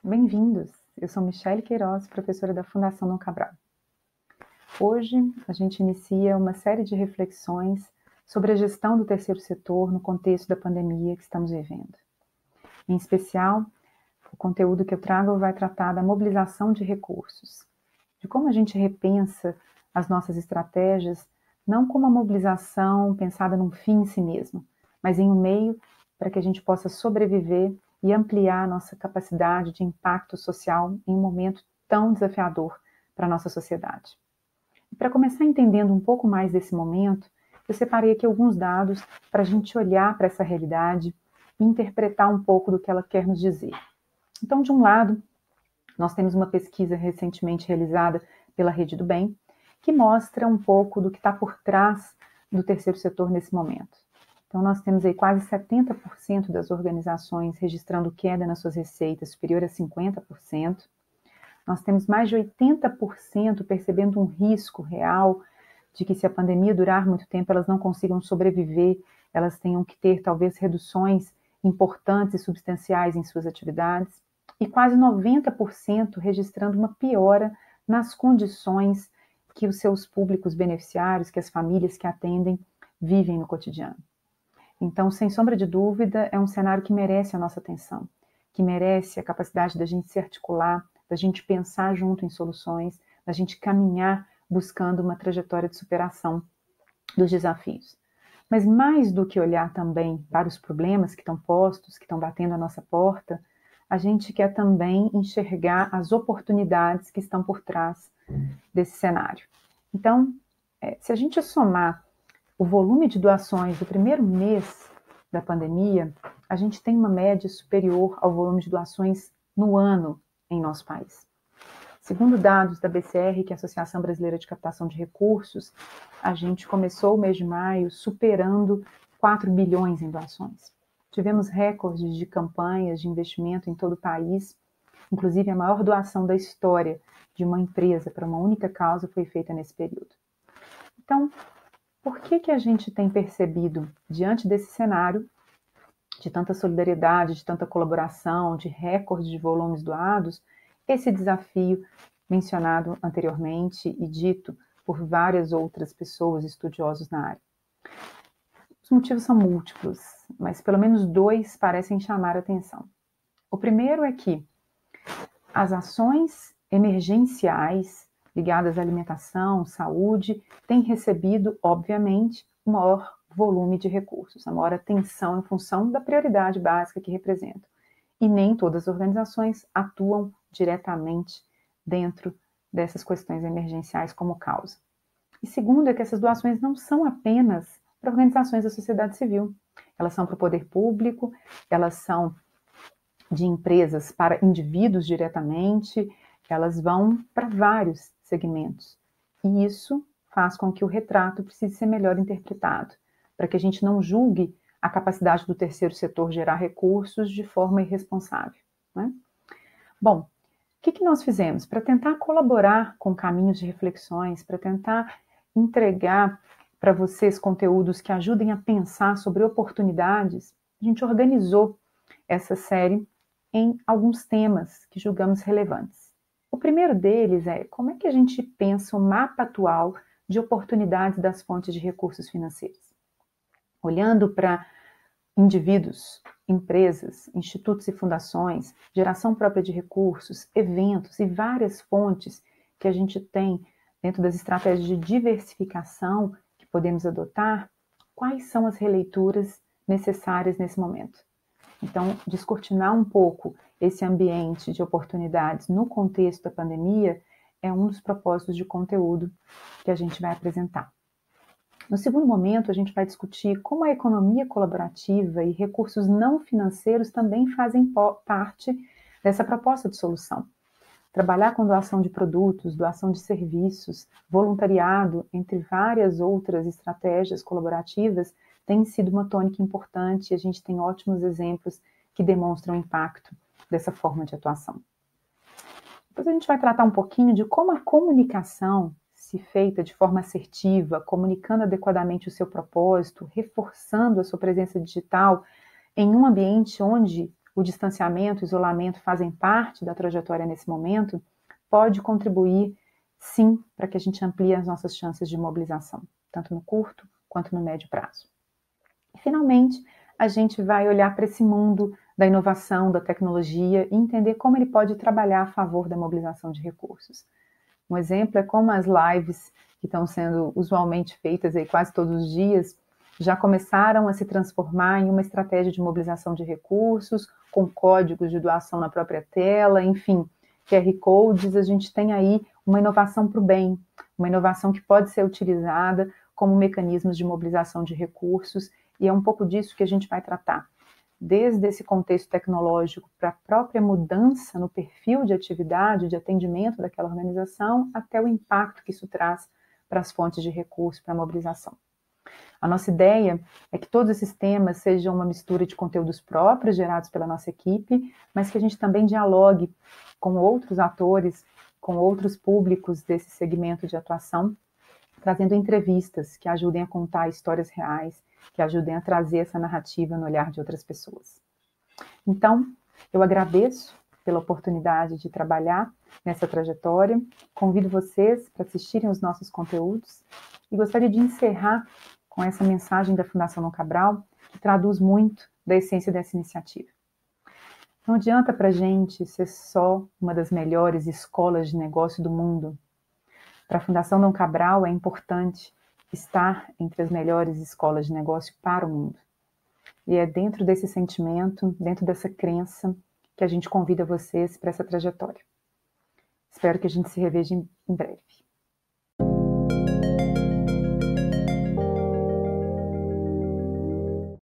Bem-vindos! Eu sou Michele Queiroz, professora da Fundação Dom Cabral. Hoje a gente inicia uma série de reflexões sobre a gestão do terceiro setor no contexto da pandemia que estamos vivendo. Em especial, o conteúdo que eu trago vai tratar da mobilização de recursos, de como a gente repensa as nossas estratégias, não como uma mobilização pensada num fim em si mesmo, mas em um meio para que a gente possa sobreviver e ampliar a nossa capacidade de impacto social em um momento tão desafiador para a nossa sociedade. E para começar entendendo um pouco mais desse momento, eu separei aqui alguns dados para a gente olhar para essa realidade e interpretar um pouco do que ela quer nos dizer. Então, de um lado, nós temos uma pesquisa recentemente realizada pela Rede do Bem, que mostra um pouco do que está por trás do terceiro setor nesse momento. Então, nós temos aí quase 70% das organizações registrando queda nas suas receitas, superior a 50%. Nós temos mais de 80% percebendo um risco real de que, se a pandemia durar muito tempo, elas não consigam sobreviver, elas tenham que ter, talvez, reduções importantes e substanciais em suas atividades. E quase 90% registrando uma piora nas condições que os seus públicos beneficiários, que as famílias que atendem, vivem no cotidiano. Então, sem sombra de dúvida, é um cenário que merece a nossa atenção, que merece a capacidade da gente se articular, da gente pensar junto em soluções, da gente caminhar buscando uma trajetória de superação dos desafios. Mas mais do que olhar também para os problemas que estão postos, que estão batendo a nossa porta, a gente quer também enxergar as oportunidades que estão por trás desse cenário. Então, se a gente somar o volume de doações do primeiro mês da pandemia, a gente tem uma média superior ao volume de doações no ano em nosso país. Segundo dados da BCR, que é a Associação Brasileira de Captação de Recursos, a gente começou o mês de maio superando 4 bilhões em doações. Tivemos recordes de campanhas de investimento em todo o país, inclusive a maior doação da história de uma empresa para uma única causa foi feita nesse período. Então, por que a gente tem percebido, diante desse cenário, de tanta solidariedade, de tanta colaboração, de recordes de volumes doados, esse desafio mencionado anteriormente e dito por várias outras pessoas estudiosos na área? Os motivos são múltiplos, mas pelo menos dois parecem chamar a atenção. O primeiro é que as ações emergenciais ligadas à alimentação, saúde, têm recebido, obviamente, um maior volume de recursos, a maior atenção em função da prioridade básica que representam. E nem todas as organizações atuam diretamente dentro dessas questões emergenciais como causa. E segundo é que essas doações não são apenas para organizações da sociedade civil, elas são para o poder público, elas são de empresas para indivíduos diretamente, elas vão para vários segmentos. E isso faz com que o retrato precise ser melhor interpretado, para que a gente não julgue a capacidade do terceiro setor gerar recursos de forma irresponsável, né? Bom, o que nós fizemos? Para tentar colaborar com caminhos de reflexões, para tentar entregar para vocês conteúdos que ajudem a pensar sobre oportunidades, a gente organizou essa série em alguns temas que julgamos relevantes. O primeiro deles é como é que a gente pensa o mapa atual de oportunidades das fontes de recursos financeiros. Olhando para indivíduos, empresas, institutos e fundações, geração própria de recursos, eventos e várias fontes que a gente tem dentro das estratégias de diversificação que podemos adotar, quais são as releituras necessárias nesse momento? Então, descortinar um pouco esse ambiente de oportunidades no contexto da pandemia é um dos propósitos de conteúdo que a gente vai apresentar. No segundo momento, a gente vai discutir como a economia colaborativa e recursos não financeiros também fazem parte dessa proposta de solução. Trabalhar com doação de produtos, doação de serviços, voluntariado, entre várias outras estratégias colaborativas, tem sido uma tônica importante e a gente tem ótimos exemplos que demonstram o impacto dessa forma de atuação. Depois a gente vai tratar um pouquinho de como a comunicação, se feita de forma assertiva, comunicando adequadamente o seu propósito, reforçando a sua presença digital em um ambiente onde o distanciamento, o isolamento fazem parte da trajetória nesse momento, pode contribuir, sim, para que a gente amplie as nossas chances de mobilização, tanto no curto quanto no médio prazo. E, finalmente, a gente vai olhar para esse mundo da inovação, da tecnologia e entender como ele pode trabalhar a favor da mobilização de recursos. Um exemplo é como as lives que estão sendo usualmente feitas aí quase todos os dias já começaram a se transformar em uma estratégia de mobilização de recursos, com códigos de doação na própria tela, enfim, QR Codes. A gente tem aí uma inovação para o bem, uma inovação que pode ser utilizada como mecanismos de mobilização de recursos, e é um pouco disso que a gente vai tratar. Desde esse contexto tecnológico para a própria mudança no perfil de atividade, de atendimento daquela organização, até o impacto que isso traz para as fontes de recursos, para a mobilização. A nossa ideia é que todos esses temas sejam uma mistura de conteúdos próprios gerados pela nossa equipe, mas que a gente também dialogue com outros atores, com outros públicos desse segmento de atuação, trazendo entrevistas que ajudem a contar histórias reais, que ajudem a trazer essa narrativa no olhar de outras pessoas. Então, eu agradeço pela oportunidade de trabalhar nessa trajetória, convido vocês para assistirem os nossos conteúdos e gostaria de encerrar com essa mensagem da Fundação Dom Cabral, que traduz muito da essência dessa iniciativa. Não adianta para a gente ser só uma das melhores escolas de negócio do mundo. Para a Fundação Dom Cabral é importante estar entre as melhores escolas de negócio para o mundo. E é dentro desse sentimento, dentro dessa crença, que a gente convida vocês para essa trajetória. Espero que a gente se reveja em breve.